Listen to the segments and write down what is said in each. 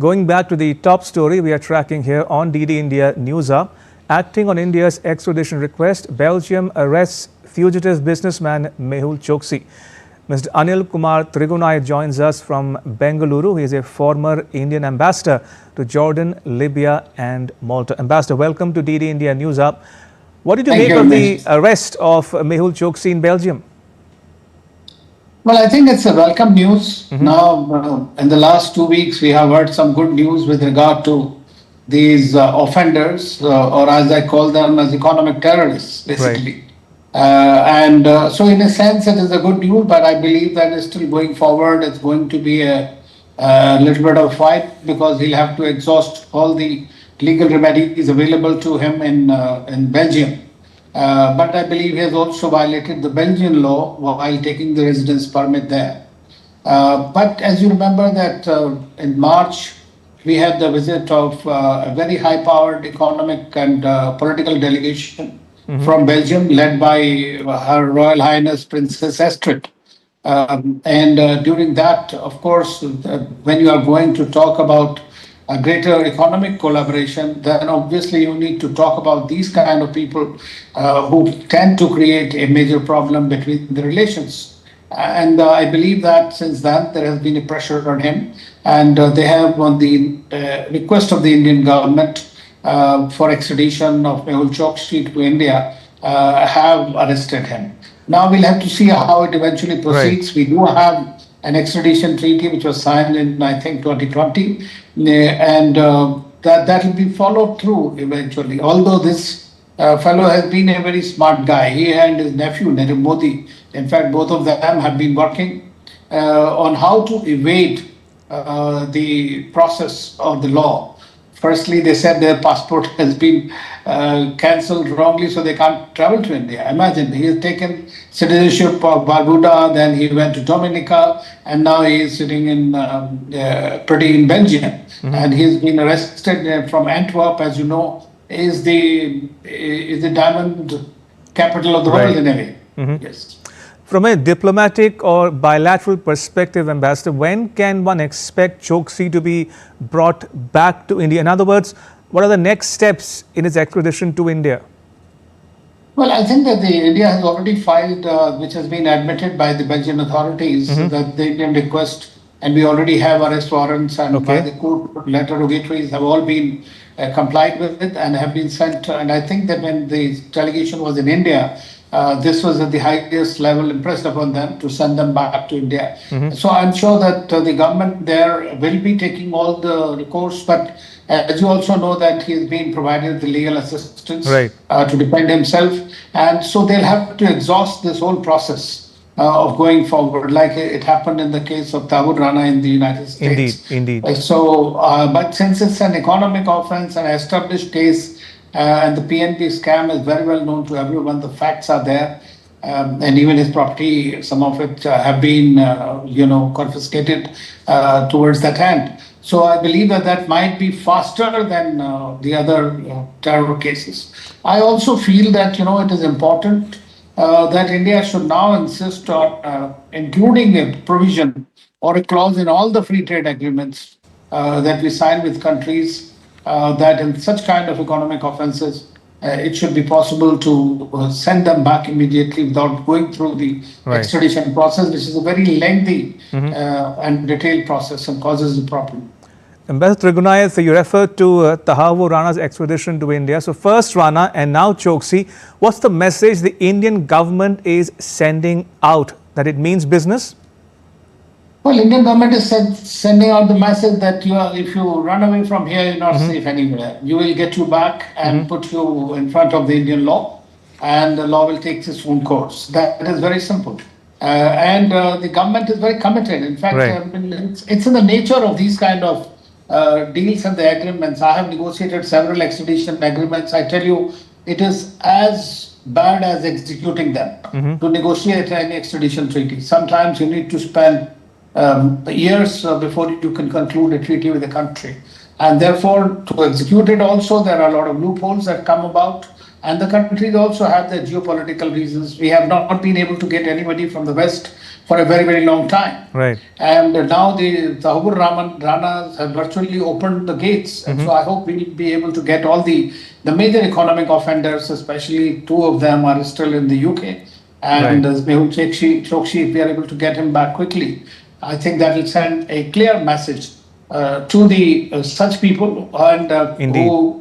Going back to the top story we are tracking here on DD India News Up, acting on India's extradition request, Belgium arrests fugitive businessman Mehul Choksi. Mr. Anil Kumar Trigunai joins us from Bengaluru. He is a former Indian ambassador to Jordan, Libya and Malta. Ambassador, welcome to DD India News Up. What did you make of the arrest of Mehul Choksi in Belgium? Well, I think it's a welcome news. Now, in the last 2 weeks, we have heard some good news with regard to these offenders, or as I call them, as economic terrorists, basically. Right. So in a sense, it is a good news, but I believe that it's still going forward. It's going to be a little bit of a fight because he'll have to exhaust all the legal remedies available to him in Belgium. But I believe he has also violated the Belgian law while taking the residence permit there. But as you remember that in March, we had the visit of a very high-powered economic and political delegation from Belgium, led by Her Royal Highness Princess Estrid. During that, of course, when you are going to talk about a greater economic collaboration, then obviously you need to talk about these kind of people who tend to create a major problem between the relations. And I believe that since then there has been a pressure on him, and they have, on the request of the Indian government for extradition of Mehul Choksi to India, have arrested him. Now we'll have to see how it eventually proceeds. Right. We do have an extradition treaty which was signed in, I think, 2020, and that will be followed through eventually. Although this fellow has been a very smart guy, he and his nephew, Narendra Modi, in fact, both of them have been working on how to evade the process of the law. Firstly, they said their passport has been cancelled wrongly, so they can't travel to India. Imagine, he has taken citizenship of Barbuda, then he went to Dominica, and now he is sitting in Belgium. And he's been arrested from Antwerp, as you know, is the diamond capital of the world in a way. Yes. From a diplomatic or bilateral perspective, Ambassador, when can one expect Choksi to be brought back to India? In other words, what are the next steps in his extradition to India? Well, I think that India has already filed, which has been admitted by the Belgian authorities, that the Indian request, and we already have arrest warrants, and by the court letter rogatories have all been complied with it and have been sent. And I think that when the delegation was in India, this was at the highest level impressed upon them to send them back to India. So I'm sure that the government there will be taking all the recourse, but as you also know that he's been provided the legal assistance to defend himself, and so they'll have to exhaust this whole process of going forward, like it happened in the case of Tagore Rana in the United States. Indeed. But since it's an economic offense, an established case, and the PNP scam is very well known to everyone, the facts are there, and even his property, some of it have been, confiscated towards that end. So I believe that might be faster than the other terror cases. I also feel that, it is important that India should now insist on including a provision or a clause in all the free trade agreements that we sign with countries, that in such kind of economic offenses, it should be possible to send them back immediately without going through the extradition process, which is a very lengthy and detailed process and causes the problem. Ambassador Trigunai, so you referred to Tagore Rana's extradition to India. So first Rana and now Choksi. What's the message the Indian government is sending out? That it means business? Well, Indian government is sending out the message that if you run away from here, you're not safe anywhere. You will get you back and put you in front of the Indian law, and the law will take its own course. That is very simple. And the government is very committed. In fact, it's in the nature of these kind of deals and the agreements. I have negotiated several extradition agreements. I tell you, it is as bad as executing them to negotiate any extradition treaty. Sometimes you need to spend years before you can conclude a treaty with a country. And therefore, to execute it also, there are a lot of loopholes that come about. And the countries also have their geopolitical reasons. We have not been able to get anybody from the West for a very, very long time. Right. And now the Hubur Ranas have virtually opened the gates. And so I hope we'll be able to get all the major economic offenders, especially two of them are still in the UK. And as Mehul Choksi, if we are able to get him back quickly, I think that will send a clear message to the such people and who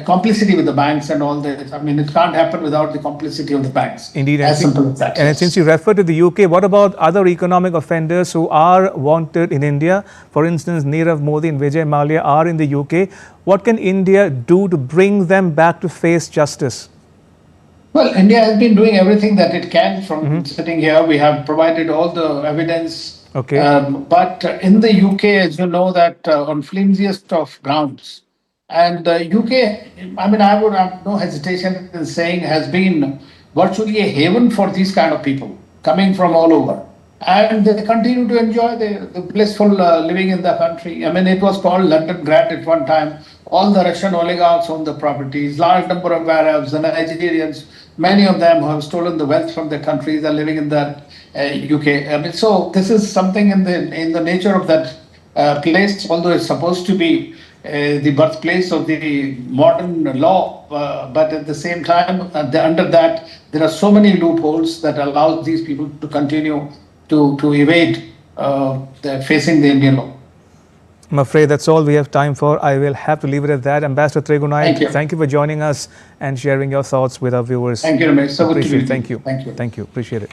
complicity with the banks and all that. I mean, it can't happen without the complicity of the banks. Indeed. As simple as that. And since you refer to the UK, what about other economic offenders who are wanted in India? For instance, Nirav Modi and Vijay Mallya are in the UK. What can India do to bring them back to face justice? Well, India has been doing everything that it can from sitting here. We have provided all the evidence. Okay. But in the UK, as you know, that on flimsiest of grounds, and the UK, I mean, I would have no hesitation in saying, has been virtually a haven for these kind of people coming from all over. And they continue to enjoy the blissful living in the country. I mean, it was called London Grant at one time. All the Russian oligarchs own the properties, large number of Arabs, the Nigerians, many of them who have stolen the wealth from their countries are living in the UK. I mean, so this is something in the nature of that place, although it's supposed to be the birthplace of the modern law, but at the same time, under that, there are so many loopholes that allow these people to continue to evade facing the Indian law. I'm afraid that's all we have time for. I will have to leave it at that. Ambassador Tregunai, thank you for joining us and sharing your thoughts with our viewers. Thank you, Ramesh. So good to appreciate meet it. Thank you. Thank you. Thank you. Appreciate it.